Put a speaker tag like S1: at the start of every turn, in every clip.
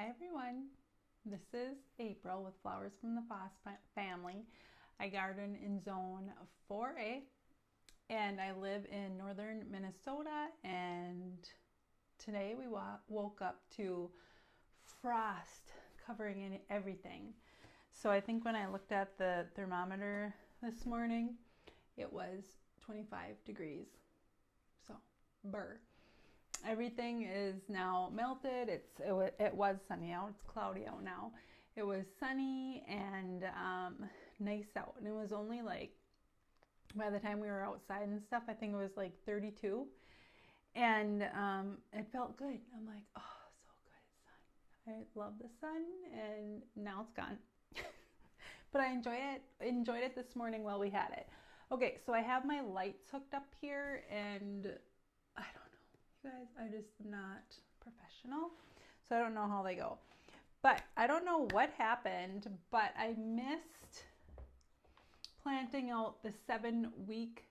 S1: Hi everyone, this is April with Flowers from the Foss family. I garden in zone 4A and I live in northern Minnesota, and today we woke up to frost covering everything. So I think when I looked at the thermometer this morning, it was 25 degrees. So, burr. Everything is now melted. It was sunny out. It's cloudy out now. It was sunny and nice out, and it was only like, by the time we were outside and stuff, I think it was like 32, and it felt good. I'm like, oh, so good, sun. I love the sun, and now it's gone. But I enjoyed it this morning while we had it. Okay, so I have my lights hooked up here, and I don't know. Guys, I'm just not professional, so I don't know how they go. But I don't know what happened, but I missed planting out the 7-week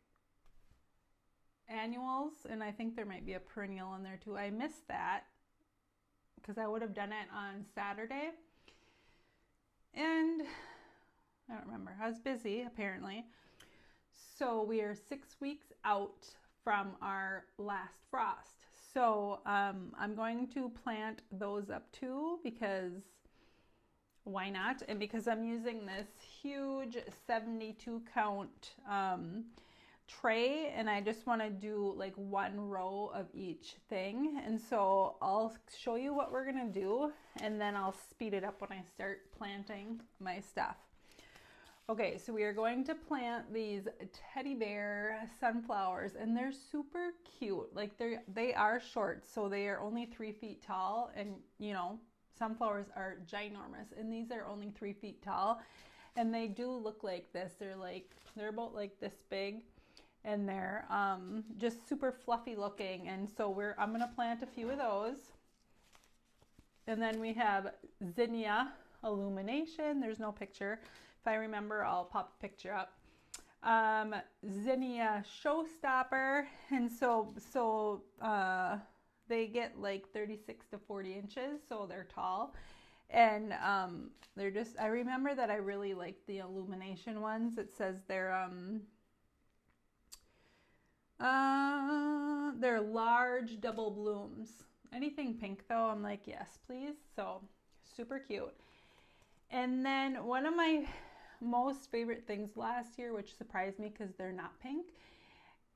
S1: annuals, and I think there might be a perennial in there too. I missed that because I would have done it on Saturday, and I don't remember. I was busy apparently. So we are 6 weeks out from our last frost. So I'm going to plant those up too, because why not? And because I'm using this huge 72 count tray, and I just want to do like one row of each thing. And so I'll show you what we're gonna do, and then I'll speed it up when I start planting my stuff. Okay, so we are going to plant these teddy bear sunflowers, and they're super cute. Like they are short, so they are only 3 feet tall, and you know, sunflowers are ginormous, and these are only 3 feet tall, and they do look like this. They're about like this big, and they're just super fluffy looking. And so I'm gonna plant a few of those. And then we have Zinnia illumination. There's no picture. If I remember, I'll pop a picture up. Zinnia showstopper, and so they get like 36 to 40 inches, so they're tall, and they're just. I remember that I really like the illumination ones. It says they're large double blooms. Anything pink though, I'm like, yes, please. So super cute. And then one of my most favorite things last year, which surprised me because they're not pink,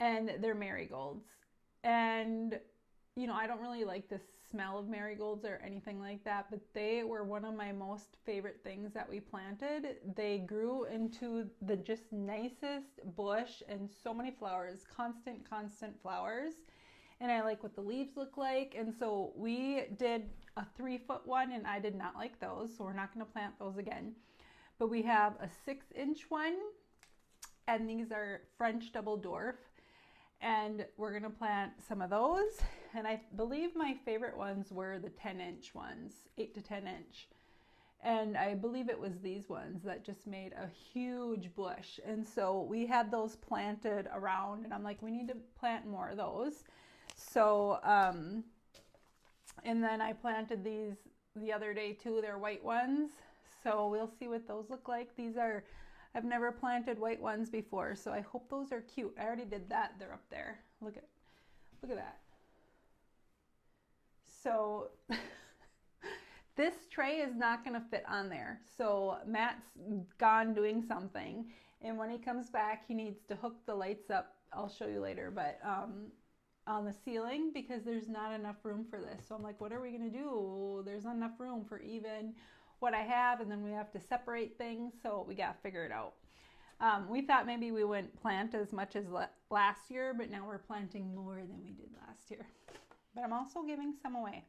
S1: and they're marigolds. And you know, I don't really like the smell of marigolds or anything like that, but they were one of my most favorite things that we planted. They grew into the just nicest bush, and so many flowers, constant flowers. And I like what the leaves look like. And so we did a 3-foot one, and I did not like those, so we're not going to plant those again. But we have a 6-inch one, and these are French double dwarf, and we're going to plant some of those. And I believe my favorite ones were the 10-inch ones, 8 to 10 inch. And I believe it was these ones that just made a huge bush. And so we had those planted around, and I'm like, we need to plant more of those. So, and then I planted these the other day too. They're white ones. So we'll see what those look like. I've never planted white ones before, so I hope those are cute. I already did that. They're up there. Look at that. So this tray is not going to fit on there. So Matt's gone doing something, and when he comes back, he needs to hook the lights up. I'll show you later, but on the ceiling, because there's not enough room for this. So I'm like, what are we going to do? There's not enough room for even what I have, and then we have to separate things, so we got to figure it out. We thought maybe we wouldn't plant as much as last year, but now we're planting more than we did last year. But I'm also giving some away.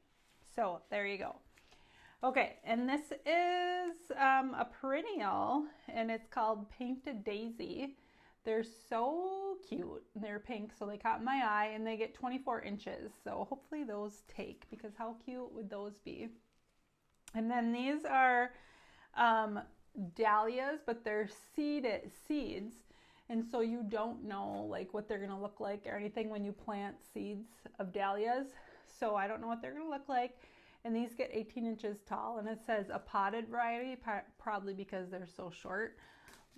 S1: So there you go. Okay, and this is a perennial, and it's called Painted Daisy. They're so cute. They're pink, so they caught my eye, and they get 24 inches. So hopefully those take, because how cute would those be? And then these are dahlias, but they're seeds. And so you don't know like what they're gonna look like or anything when you plant seeds of dahlias. So I don't know what they're gonna look like. And these get 18 inches tall, and it says a potted variety, probably because they're so short.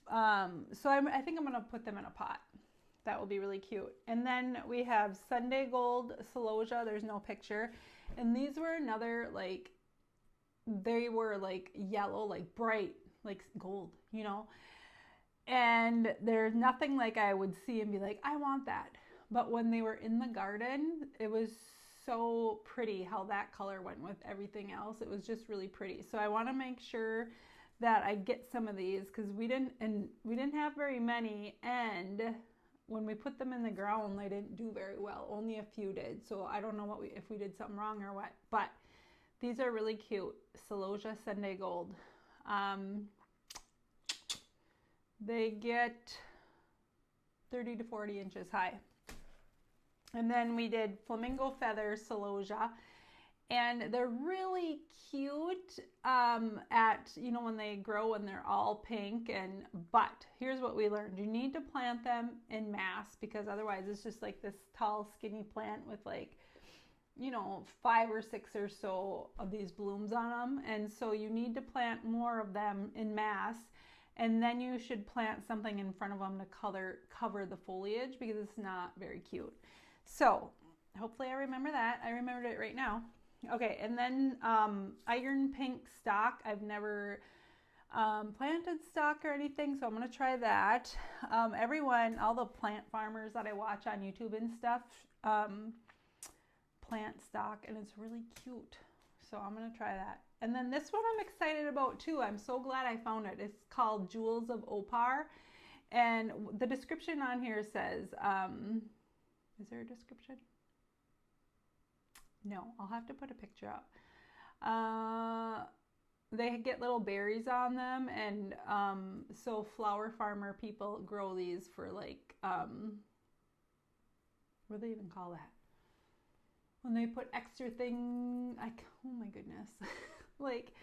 S1: So I think I'm going to put them in a pot. That will be really cute. And then we have Sunday Gold Celosia. There's no picture. And these were another, like, they were like yellow, like bright, like gold, you know. And there's nothing like I would see and be like, I want that. But when they were in the garden, it was so pretty how that color went with everything else. It was just really pretty. So I want to make sure that I get some of these, because we didn't have very many, and when we put them in the ground, they didn't do very well. Only a few did. So I don't know if we did something wrong or what. But these are really cute. Celosia Sunday Gold. They get 30 to 40 inches high. And then we did Flamingo Feather Celosia. And they're really cute at, you know, when they grow and they're all pink. But here's what we learned. You need to plant them in mass, because otherwise it's just like this tall, skinny plant with, like, you know, 5 or 6 or so of these blooms on them. And so you need to plant more of them in mass. And then you should plant something in front of them to cover the foliage, because it's not very cute. So hopefully I remember that. I remembered it right now. Okay, and then iron pink stock. I've never planted stock or anything, so I'm going to try that. Everyone, all the plant farmers that I watch on YouTube and stuff, plant stock, and it's really cute. So I'm going to try that. And then this one I'm excited about too. I'm so glad I found it. It's called Jewels of Opar. And the description on here says, is there a description? No, I'll have to put a picture up. They get little berries on them, and so flower farmer people grow these for, like, what do they even call that? When they put extra thing, like, oh my goodness. Like,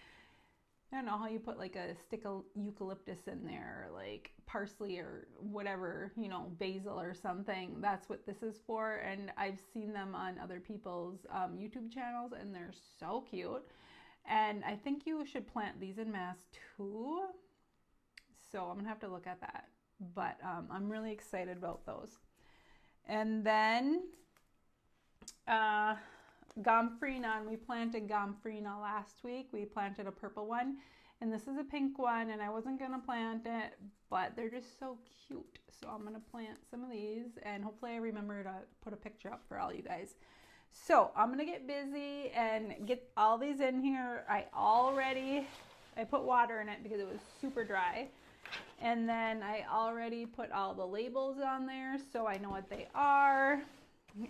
S1: I don't know how you put like a stick of eucalyptus in there, or like parsley or whatever, you know, basil or something. That's what this is for. And I've seen them on other people's YouTube channels, and they're so cute. And I think you should plant these in mass too. So I'm gonna have to look at that. But I'm really excited about those. And then Gomphrena, and we planted Gomphrena last week. We planted a purple one, and this is a pink one, and I wasn't gonna plant it, but they're just so cute. So I'm gonna plant some of these, and hopefully I remember to put a picture up for all you guys. So I'm gonna get busy and get all these in here. I put water in it because it was super dry. And then I already put all the labels on there so I know what they are.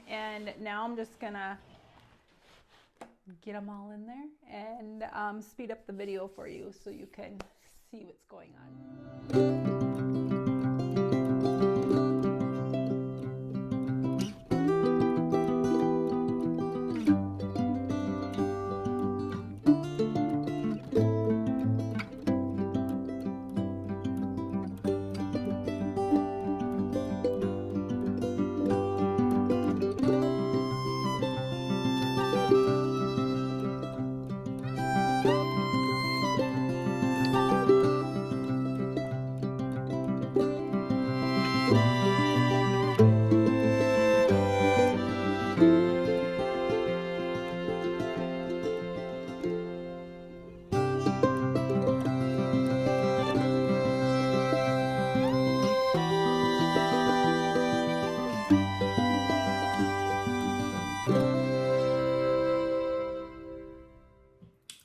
S1: And now I'm just gonna get them all in there and speed up the video for you so you can see what's going on.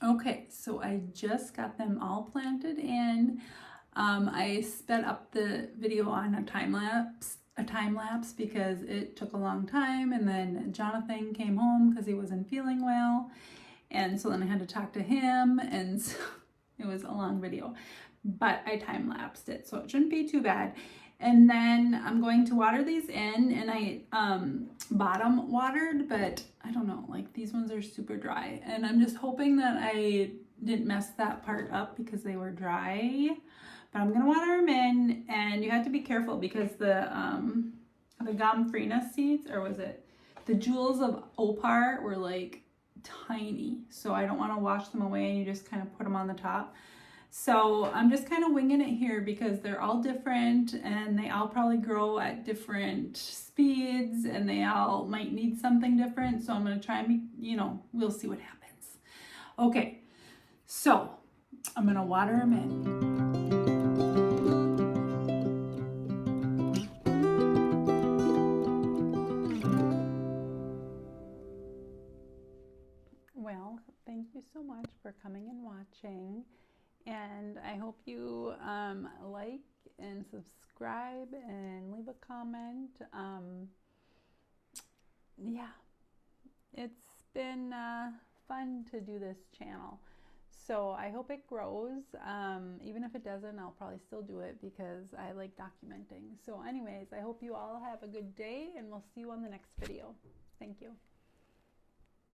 S1: Okay, so I just got them all planted in. I sped up the video on a time lapse because it took a long time, and then Jonathan came home because he wasn't feeling well, and so then I had to talk to him, and so it was a long video, but I time lapsed it, so it shouldn't be too bad. And then I'm going to water these in, and I bottom watered, but I don't know, like these ones are super dry, and I'm just hoping that I didn't mess that part up because they were dry. But I'm gonna water them in, and you have to be careful because the Gomphrena seeds, or was it the Jewels of Opar, were like tiny, so I don't want to wash them away, and you just kind of put them on the top. So I'm just kind of winging it here because they're all different and they all probably grow at different speeds and they all might need something different. So I'm going to try and be, you know, we'll see what happens. Okay, so I'm going to water them in. Well, thank you so much for coming and watching. And I hope you like and subscribe and leave a comment. Yeah, it's been fun to do this channel. So I hope it grows. Even if it doesn't, I'll probably still do it because I like documenting. So anyways, I hope you all have a good day and we'll see you on the next video. Thank you.